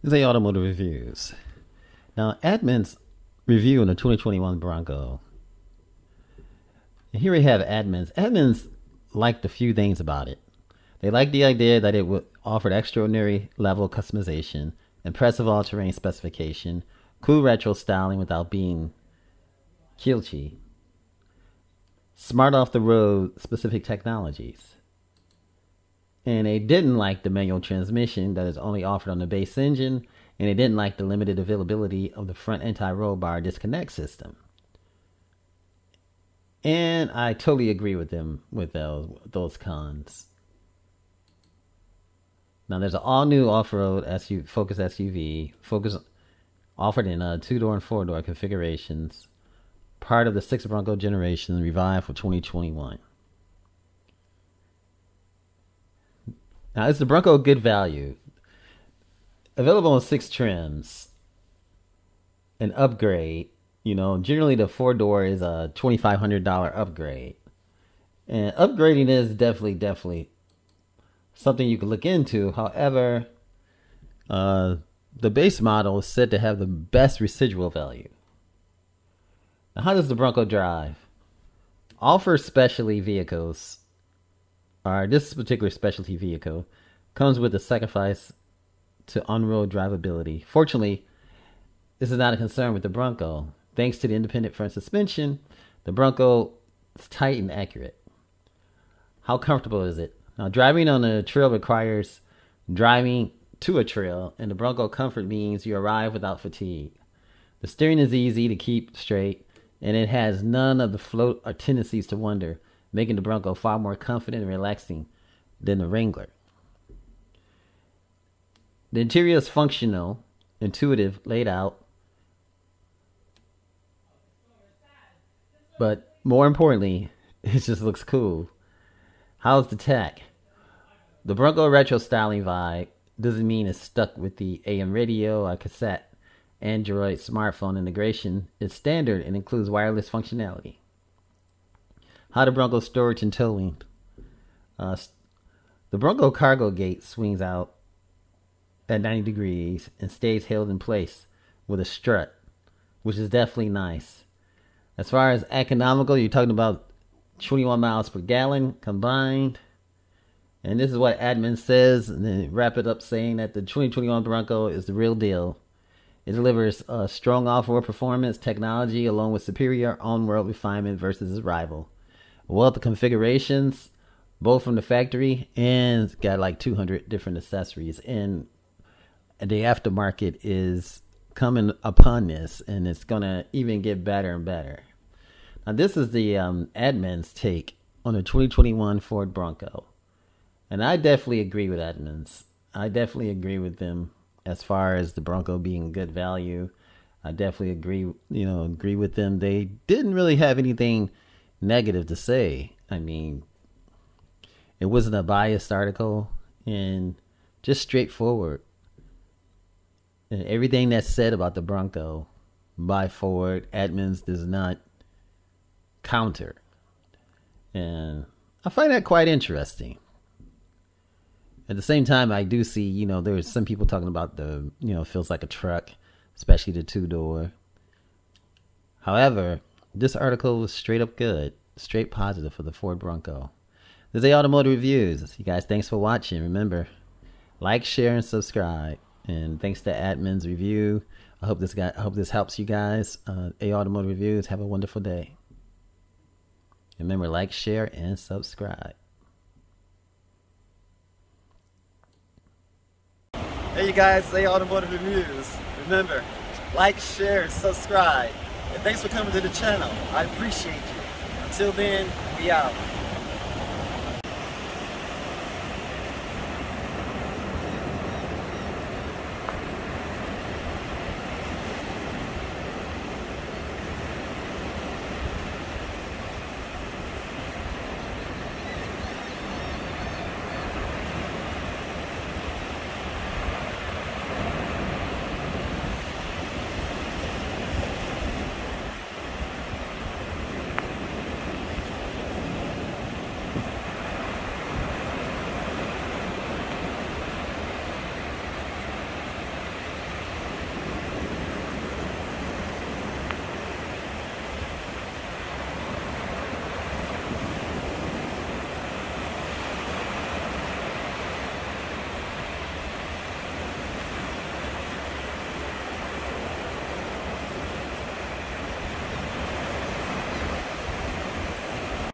These are automotive reviews. Now, Edmunds review on the 2021 Bronco. And here we have Edmunds. Edmunds liked a few things about it. They liked the idea that it would offer extraordinary level of customization, impressive all-terrain specification, cool retro styling without being kitschy, smart off-the-road specific technologies. And they didn't like the manual transmission that is only offered on the base engine, and they didn't like the limited availability of the front anti-roll bar disconnect system. And I totally agree with them with those cons. Now there's an all-new off-road Focus SUV, offered in 2-door and 4-door configurations, part of the 6 Bronco generation revived for 2021. Now, is the Bronco good value? Available in 6 trims. An upgrade. Generally the 4-door is a $2,500 upgrade. And upgrading is definitely something you could look into. However, the base model is said to have the best residual value. Now, how does the Bronco drive? All for specialty vehicles, or this particular specialty vehicle, comes with a sacrifice to on-road drivability. Fortunately, this is not a concern with the Bronco. Thanks to the independent front suspension, the Bronco is tight and accurate. How comfortable is it? Now, driving on a trail requires driving to a trail, and the Bronco comfort means you arrive without fatigue. The steering is easy to keep straight, and it has none of the float or tendencies to wander, making the Bronco far more confident and relaxing than the Wrangler. The interior is functional, intuitive, laid out, but more importantly, it just looks cool. How's the tech? The Bronco retro styling vibe doesn't mean it's stuck with the AM radio or cassette. Android smartphone integration is standard and includes wireless functionality. How the Bronco storage and towing. The Bronco cargo gate swings out at 90 degrees and stays held in place with a strut, which is definitely nice. As far as economical, you're talking about 21 miles per gallon combined. And this is what Edmunds says, and then wrap it up saying that the 2021 Bronco is the real deal. It delivers strong off-road performance technology along with superior on-road refinement versus its rival. A wealth of configurations, both from the factory, and it's got like 200 different accessories. And the aftermarket is coming upon this, and it's going to even get better and better. Now, this is the Edmunds take on the 2021 Ford Bronco. And I definitely agree with Edmunds. I definitely agree with them as far as the Bronco being good value. I definitely agree with them. They didn't really have anything negative to say. I mean, it wasn't a biased article and just straightforward. And everything that's said about the Bronco by Ford, Edmunds does not counter. And I find that quite interesting. At the same time, I do see, there's some people talking about the, feels like a truck, especially the 2-door. However, this article was straight up good, straight positive for the Ford Bronco. This is Automotive Reviews. You guys, thanks for watching. Remember, like, share, and subscribe. And thanks to Edmunds Review. I hope this helps you guys. Automotive Reviews. Have a wonderful day. Remember, like, share, and subscribe. Hey you guys, say Automotive Reviews. Remember, like, share, subscribe. And thanks for coming to the channel. I appreciate you. Until then, we out.